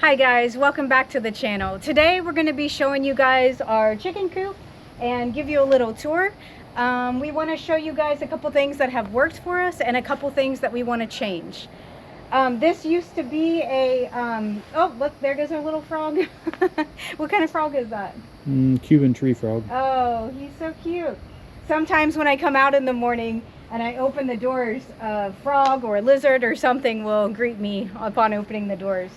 Hi guys, welcome back to the channel. Today we're going to be showing you guys our chicken coop and give you a little tour. We want to show you guys a couple things that have worked for us and a couple things that we want to change. This used to be a, oh look, there goes our little frog. What kind of frog is that? Cuban tree frog. Oh, he's so cute. Sometimes when I come out in the morning and I open the doors, a frog or a lizard or something will greet me upon opening the doors.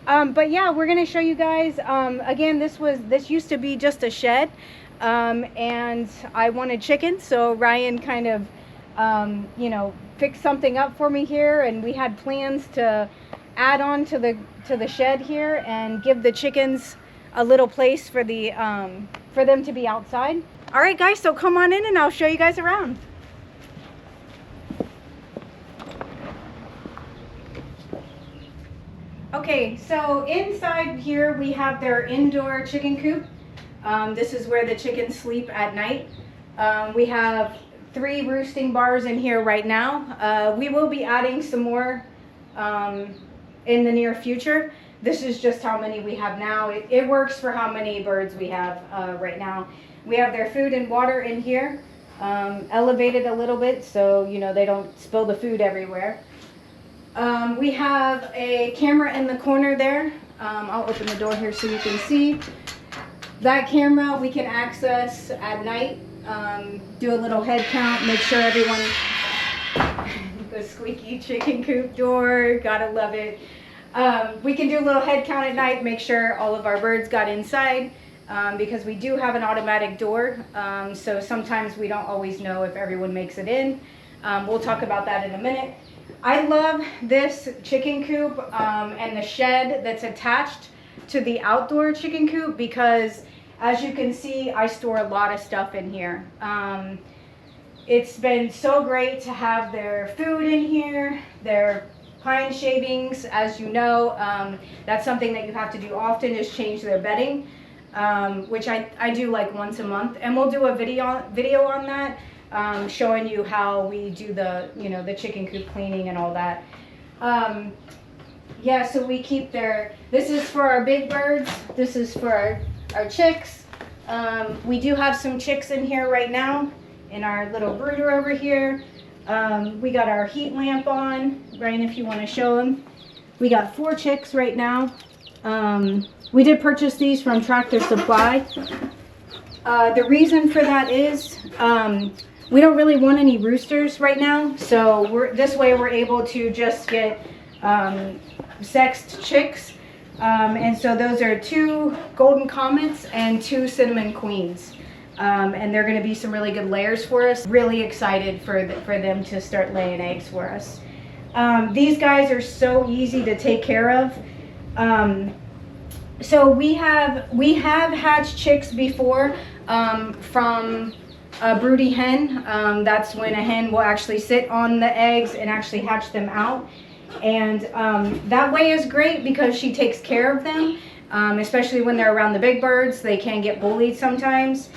But yeah, we're going to show you guys, again, this used to be just a shed, and I wanted chickens, so Ryan kind of, you know, fixed something up for me here, and we had plans to add on to the shed here and give the chickens a little place for the, for them to be outside. All right, guys, so come on in and I'll show you guys around. Okay, so inside here we have their indoor chicken coop. This is where the chickens sleep at night. We have 3 roosting bars in here right now. We will be adding some more in the near future. This is just how many we have now. It works for how many birds we have right now. We have their food and water in here, elevated a little bit so you know they don't spill the food everywhere. We have a camera in the corner there. I'll open the door here so you can see. That camera we can access at night, do a little head count, make sure everyone, the squeaky chicken coop door, gotta love it. We can do a little head count at night, make sure all of our birds got inside, because we do have an automatic door, so sometimes we don't always know if everyone makes it in. We'll talk about that in a minute. I love this chicken coop and the shed that's attached to the outdoor chicken coop because, as you can see, I store a lot of stuff in here. It's been so great to have their food in here, their pine shavings. As you know, that's something that you have to do often, is change their bedding, which I do like once a month, and we'll do a video on that. Showing you how we do the, you know, the chicken coop cleaning and all that. Yeah, so we keep this is for our big birds, this is for our chicks. We do have some chicks in here right now in our little brooder over here. We got our heat lamp on. Ryan, if you want to show them. We got 4 chicks right now. We did purchase these from Tractor Supply. The reason for that is we don't really want any roosters right now, so this way we're able to just get sexed chicks, and so those are 2 golden comets and 2 cinnamon queens, and they're going to be some really good layers for us. Really excited for them to start laying eggs for us. These guys are so easy to take care of. So we have hatched chicks before from a broody hen. That's when a hen will actually sit on the eggs and actually hatch them out, and that way is great because she takes care of them, especially when they're around the big birds. They can get bullied sometimes,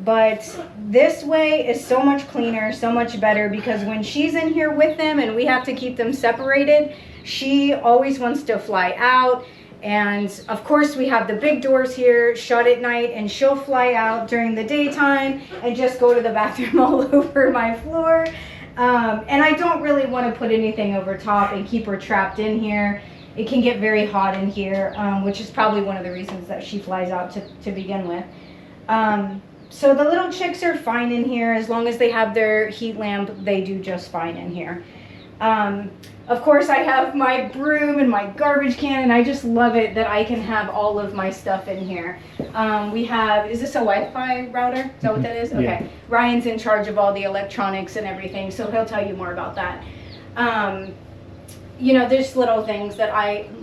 but this way is so much cleaner, so much better, because when she's in here with them and we have to keep them separated, she always wants to fly out. And of course we have the big doors here shut at night, and she'll fly out during the daytime and just go to the bathroom all over my floor. And I don't really want to put anything over top and keep her trapped in here. It can get very hot in here, which is probably one of the reasons that she flies out to begin with. So the little chicks are fine in here. As long as they have their heat lamp, they do just fine in here. Of course, I have my broom and my garbage can, and I just love it that I can have all of my stuff in here. We have, is this a Wi-Fi router? Is that what that is? Okay. Yeah. Ryan's in charge of all the electronics and everything, so he'll tell you more about that. You know, there's little things that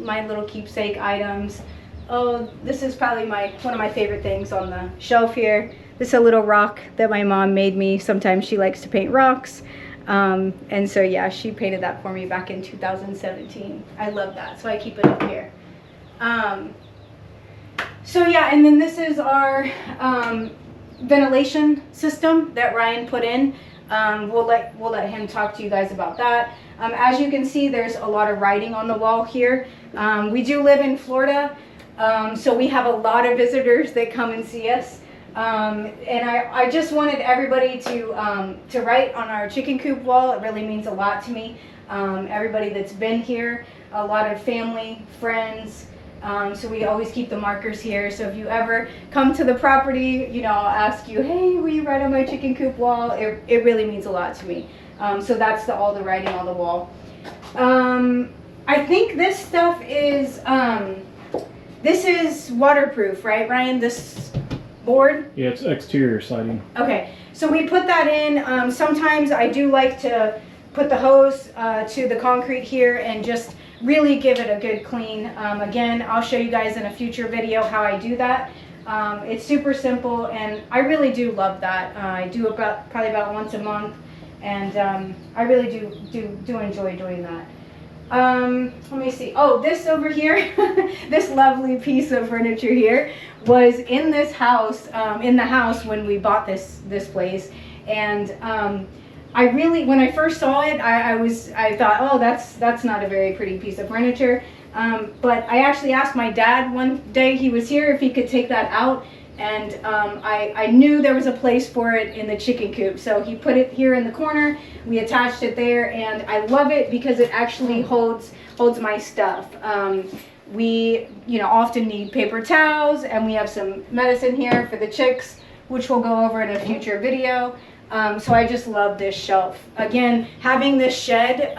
my little keepsake items. Oh, this is probably one of my favorite things on the shelf here. This is a little rock that my mom made me. Sometimes she likes to paint rocks. And so yeah, she painted that for me back in 2017. I love that, so I keep it up here. So yeah, and then this is our ventilation system that Ryan put in. We'll let him talk to you guys about that. As you can see, there's a lot of writing on the wall here. We do live in Florida, so we have a lot of visitors that come and see us. And I just wanted everybody to write on our chicken coop wall. It really means a lot to me. Everybody that's been here, a lot of family, friends. So we always keep the markers here. So if you ever come to the property, you know, I'll ask you, hey, will you write on my chicken coop wall? It really means a lot to me. So that's all the writing on the wall. I think this stuff is, this is waterproof, right, Ryan? This board? Yeah, it's exterior siding. Okay, so we put that in. Sometimes I do like to put the hose to the concrete here and just really give it a good clean. Again, I'll show you guys in a future video how I do that. It's super simple, and I really do love that. I do probably about once a month, and I really do enjoy doing that. Let me see. Oh, this over here, this lovely piece of furniture here was in this house, in the house when we bought this place, and I really, when I first saw it, I thought, oh, that's not a very pretty piece of furniture. But I actually asked my dad one day, he was here, if he could take that out, and I knew there was a place for it in the chicken coop, so he put it here in the corner. We attached it there, and I love it because it actually holds my stuff. We, you know, often need paper towels, and we have some medicine here for the chicks, which we'll go over in a future video. So I just love this shelf. Again, having this shed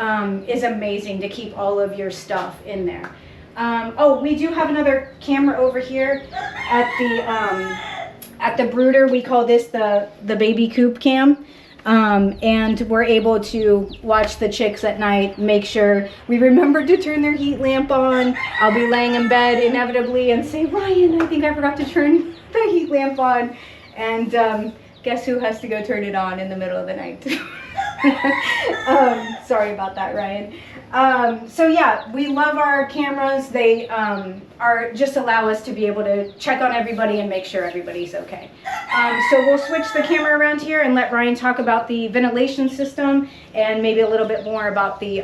is amazing to keep all of your stuff in there. Oh, we do have another camera over here at the brooder. We call this the baby coop cam. And we're able to watch the chicks at night, make sure we remember to turn their heat lamp on. I'll be laying in bed inevitably and say, Ryan, I think I forgot to turn the heat lamp on. And guess who has to go turn it on in the middle of the night? Sorry about that, Ryan. So yeah, we love our cameras. They are just allow us to be able to check on everybody and make sure everybody's okay. So we'll switch the camera around here and let Ryan talk about the ventilation system and maybe a little bit more about the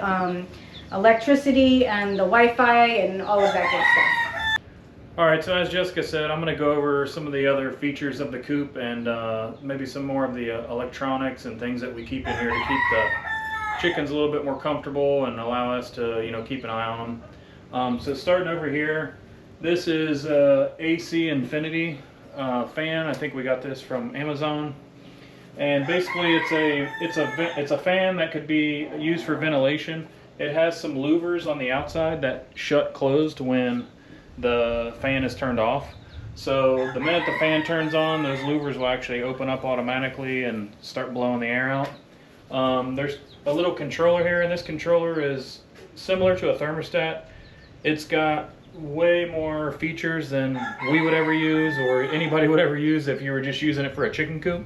electricity and the Wi-Fi and all of that good stuff. All right, so as Jessica said, I'm going to go over some of the other features of the coop and maybe some more of the electronics and things that we keep in here to keep the chickens a little bit more comfortable and allow us to, you know, keep an eye on them. So starting over here, this is AC Infinity fan. I think we got this from Amazon, and basically it's a fan that could be used for ventilation. It has some louvers on the outside that shut closed when the fan is turned off. So the minute the fan turns on, those louvers will actually open up automatically and start blowing the air out. There's a little controller here, and this controller is similar to a thermostat. It's got way more features than we would ever use or anybody would ever use if you were just using it for a chicken coop.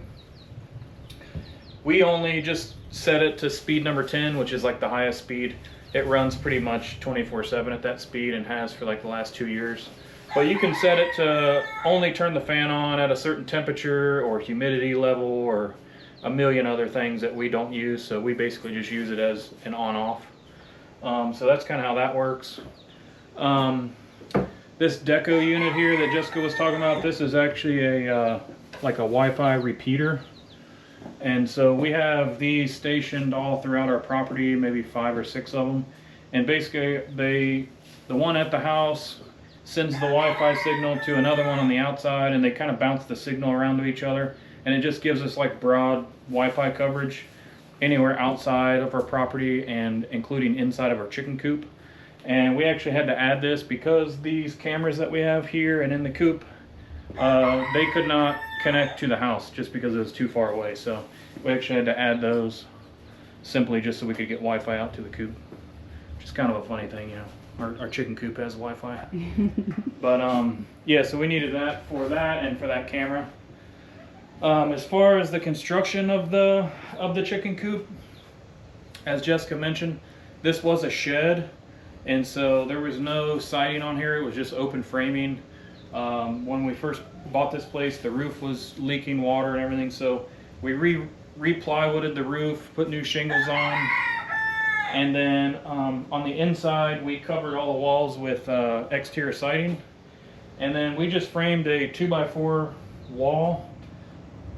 We only just set it to speed number 10, which is like the highest speed. It runs pretty much 24/7 at that speed and has for like the last 2 years. But you can set it to only turn the fan on at a certain temperature or humidity level or a million other things that we don't use. So we basically just use it as an on-off. So that's kind of how that works. This deco unit here that Jessica was talking about, this is actually a like a Wi-Fi repeater. And so we have these stationed all throughout our property, maybe 5 or 6 of them. And basically the one at the house sends the Wi-Fi signal to another one on the outside, and they kind of bounce the signal around to each other. And it just gives us like broad Wi-Fi coverage anywhere outside of our property and including inside of our chicken coop. And we actually had to add this because these cameras that we have here and in the coop, they could not connect to the house just because it was too far away. So we actually had to add those simply just so we could get Wi-Fi out to the coop, which is kind of a funny thing, you know. Our chicken coop has Wi-Fi. But yeah, so we needed that for that and for that camera. As far as the construction of the chicken coop, as Jessica mentioned, this was a shed, and so there was no siding on here. It was just open framing. When we first bought this place, the roof was leaking water and everything, so we re-plywooded the roof, put new shingles on, and then on the inside we covered all the walls with exterior siding, and then we just framed a 2x4 wall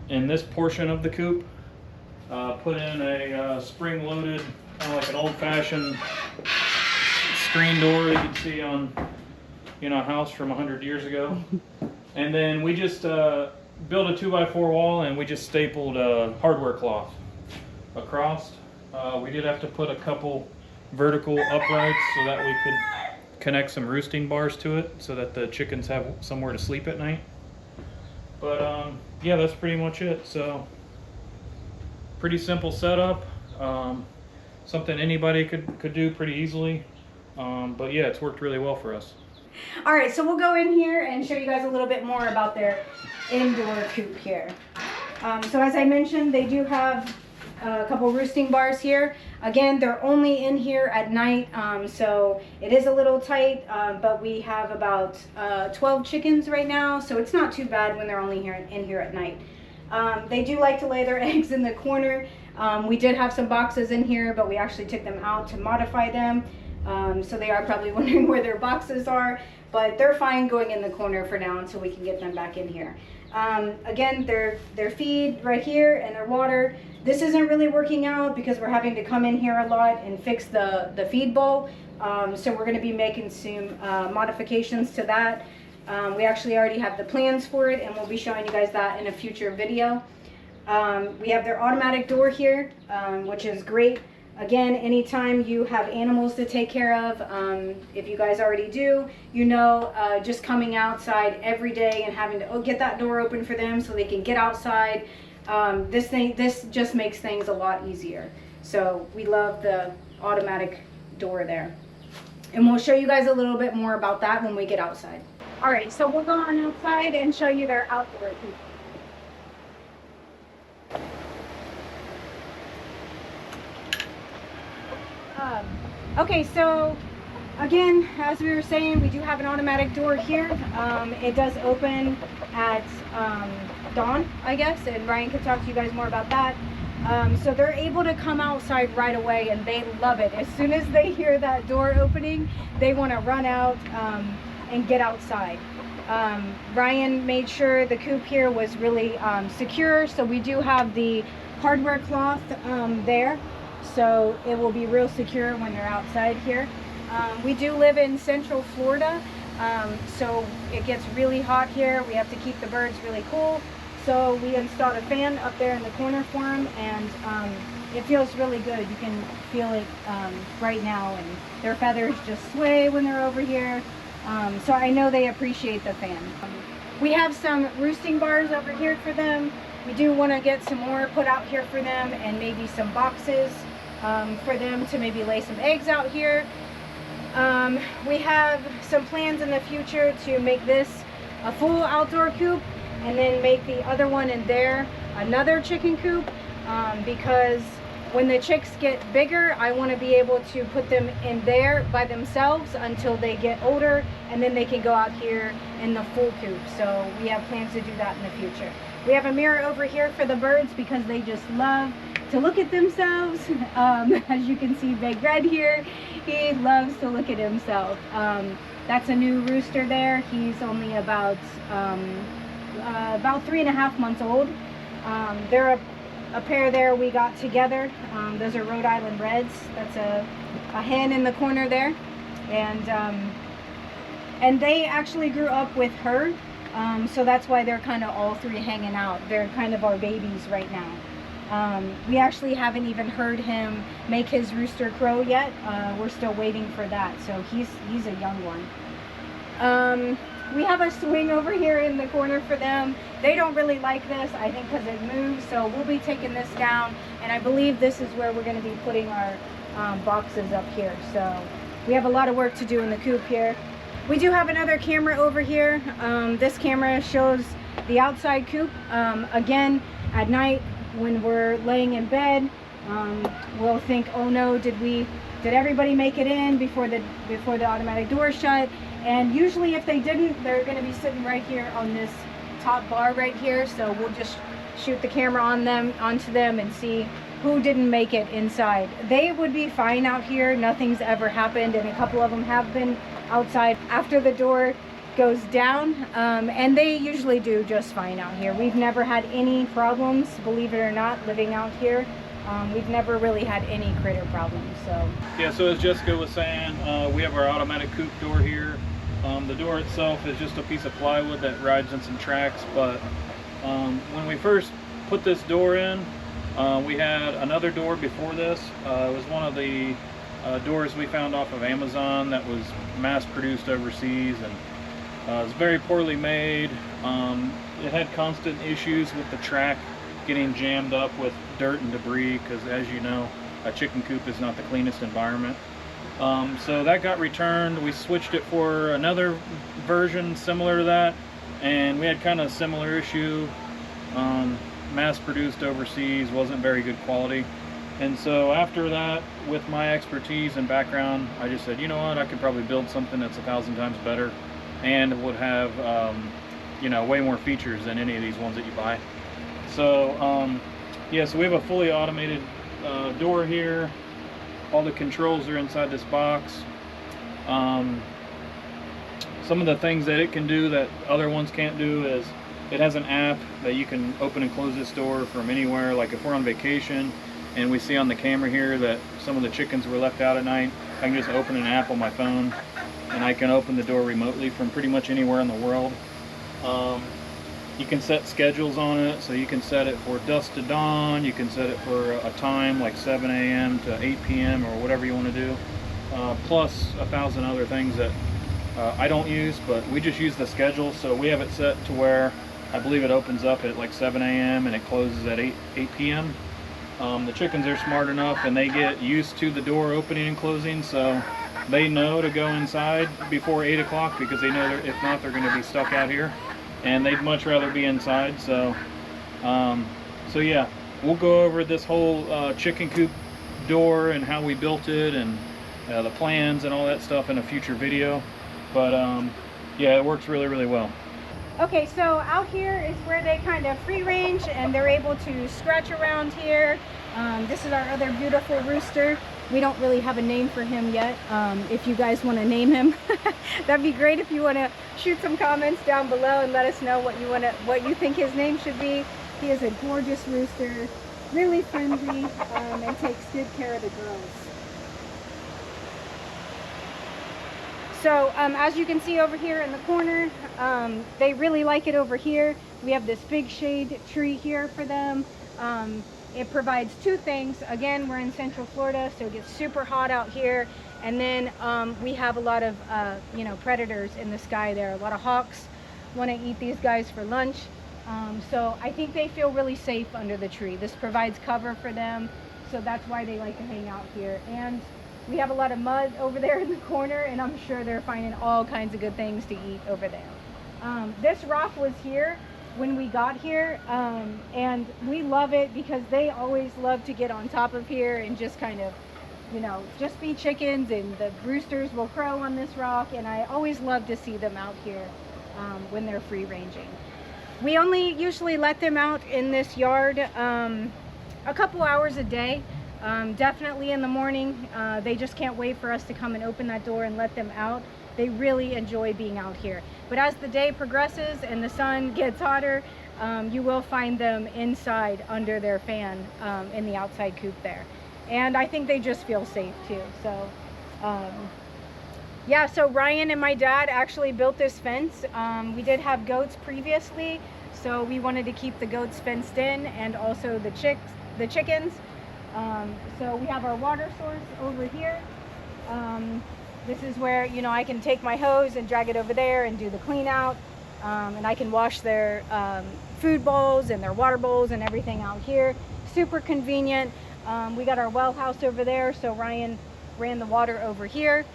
in this portion of the coop. Put in a spring-loaded, kind of like an old-fashioned screen door you can see on, you know, a house from 100 years ago. And then we just built a 2x4 wall, and we just stapled hardware cloth across. We did have to put a couple vertical uprights so that we could connect some roosting bars to it so that the chickens have somewhere to sleep at night. But yeah, that's pretty much it. So pretty simple setup, something anybody could do pretty easily. But yeah, it's worked really well for us. All right, so we'll go in here and show you guys a little bit more about their indoor coop here. So as I mentioned, they do have a couple roosting bars here. Again, they're only in here at night, so it is a little tight, but we have about 12 chickens right now, so it's not too bad when they're only in here at night. They do like to lay their eggs in the corner. We did have some boxes in here, but we actually took them out to modify them. So they are probably wondering where their boxes are, but they're fine going in the corner for now until we can get them back in here. Again, their feed right here and their water. This isn't really working out because we're having to come in here a lot and fix the feed bowl. So we're going to be making some modifications to that. We actually already have the plans for it, and we'll be showing you guys that in a future video. We have their automatic door here, which is great. Again, anytime you have animals to take care of, if you guys already do, you know, just coming outside every day and having to get that door open for them so they can get outside. This just makes things a lot easier. So we love the automatic door there. And we'll show you guys a little bit more about that when we get outside. All right, so we'll go on outside and show you their outdoor coop. Okay, so again, as we were saying, we do have an automatic door here. It does open at dawn, I guess, and Ryan can talk to you guys more about that. So they're able to come outside right away, and they love it. As soon as they hear that door opening, they want to run out and get outside. Ryan made sure the coop here was really secure, so we do have the hardware cloth there. So it will be real secure when they're outside here. We do live in Central Florida, so it gets really hot here. We have to keep the birds really cool. So we installed a fan up there in the corner for them, and it feels really good. You can feel it right now, and their feathers just sway when they're over here. So I know they appreciate the fan. We have some roosting bars over here for them. We do want to get some more put out here for them, and maybe some boxes for them to maybe lay some eggs out here. We have some plans in the future to make this a full outdoor coop, and then make the other one in there another chicken coop, because when the chicks get bigger, I want to be able to put them in there by themselves until they get older, and then they can go out here in the full coop. So we have plans to do that in the future. We have a mirror over here for the birds because they just love to look at themselves. As you can see, Big Red here, he loves to look at himself. That's a new rooster there. He's only about 3.5 months old. They're a pair there we got together. Those are Rhode Island Reds. That's a hen in the corner there, and they actually grew up with her, so that's why they're kind of all three hanging out. They're kind of our babies right now. We actually haven't even heard him make his rooster crow yet. We're still waiting for that, so he's a young one. We have a swing over here in the corner for them. They don't really like this, I think, because it moves, so we'll be taking this down, and I believe this is where we're going to be putting our boxes up here. So we have a lot of work to do in the coop here. We do have another camera over here. This camera shows the outside coop. Again, at night when we're laying in bed, we'll think, oh no, did everybody make it in before the automatic door shut? And usually if they didn't, they're going to be sitting right here on this top bar right here. So we'll just shoot the camera onto them and see who didn't make it inside. They would be fine out here. Nothing's ever happened, and a couple of them have been outside after the door goes down, and they usually do just fine out here. We've never had any problems, believe it or not, living out here. We've never really had any critter problems. So yeah, so as Jessica was saying, we have our automatic coop door here. The door itself is just a piece of plywood that rides in some tracks, but when we first put this door in, we had another door before this. It was one of the doors we found off of Amazon that was mass produced overseas, and it was very poorly made. It had constant issues with the track getting jammed up with dirt and debris, because as you know, a chicken coop is not the cleanest environment. So that got returned. We switched it for another version similar to that, and we had kind of a similar issue. Mass produced overseas, wasn't very good quality. And so after that, with my expertise and background, I just said, you know what, I could probably build something that's 1,000 times better and would have you know, way more features than any of these ones that you buy. So yeah, so we have a fully automated door here. All the controls are inside this box. Some of the things that it can do that other ones can't do is it has an app that you can open and close this door from anywhere. Like if we're on vacation and we see on the camera here that some of the chickens were left out at night, I can just open an app on my phone and I can open the door remotely from pretty much anywhere in the world. You can set schedules on it, so you can set it for dusk to dawn, you can set it for a time like 7 a.m. to 8 p.m. or whatever you want to do, plus 1,000 other things that I don't use, but we just use the schedule. So we have it set to where I believe it opens up at like 7 a.m. and it closes at 8 p.m. The chickens are smart enough and they get used to the door opening and closing, so they know to go inside before 8 o'clock, because they know if not, they're going to be stuck out here and they'd much rather be inside. So so yeah, we'll go over this whole chicken coop door and how we built it and the plans and all that stuff in a future video. But yeah, it works really, really well. okay, so out here is where they kind of free range and they're able to scratch around here. This is our other beautiful rooster. We don't really have a name for him yet. If you guys want to name him, that'd be great. If you want to shoot some comments down below and let us know what you think his name should be. He is a gorgeous rooster, really friendly, and takes good care of the girls. So as you can see over here in the corner, they really like it over here. We have this big shade tree here for them. It provides two things. Again, we're in Central Florida, so it gets super hot out here. And then we have a lot of you know, predators in the sky there. A lot of hawks want to eat these guys for lunch. So I think they feel really safe under the tree. This provides cover for them, so that's why they like to hang out here. And we have a lot of mud over there in the corner, and I'm sure they're finding all kinds of good things to eat over there. This rock was here when we got here, and we love it because they always love to get on top of here and just kind of, you know, just be chickens, and the roosters will crow on this rock, and I always love to see them out here when they're free ranging. We only usually let them out in this yard a couple hours a day. Definitely in the morning. They just can't wait for us to come and open that door and let them out. They really enjoy being out here. But as the day progresses and the sun gets hotter, you will find them inside under their fan in the outside coop there. And I think they just feel safe too. So yeah, so Ryan and my dad actually built this fence. We did have goats previously, so we wanted to keep the goats fenced in and also the chickens. So we have our water source over here. This is where, you know, I can take my hose and drag it over there and do the clean out. And I can wash their food bowls and their water bowls and everything out here. Super convenient. We got our well house over there, so Ryan ran the water over here,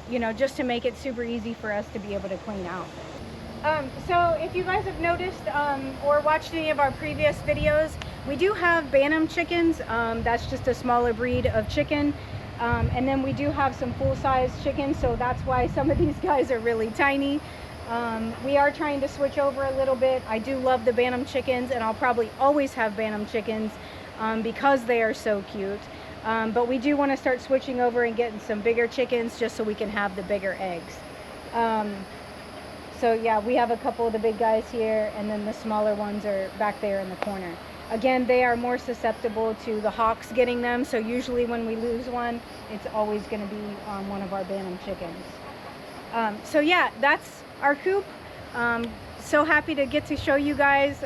you know, just to make it super easy for us to be able to clean out. So if you guys have noticed or watched any of our previous videos, we do have Bantam chickens. That's just a smaller breed of chicken. And then we do have some full-size chickens, so that's why some of these guys are really tiny. We are trying to switch over a little bit. I do love the Bantam chickens, and I'll probably always have Bantam chickens because they are so cute. But we do want to start switching over and getting some bigger chickens just so we can have the bigger eggs. So yeah, we have a couple of the big guys here, and then the smaller ones are back there in the corner. Again, they are more susceptible to the hawks getting them, so usually when we lose one, it's always going to be one of our Bantam chickens. So yeah, that's our coop. So happy to get to show you guys,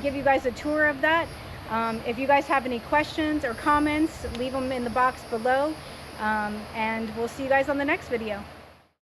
give you guys a tour of that. If you guys have any questions or comments, leave them in the box below, and we'll see you guys on the next video.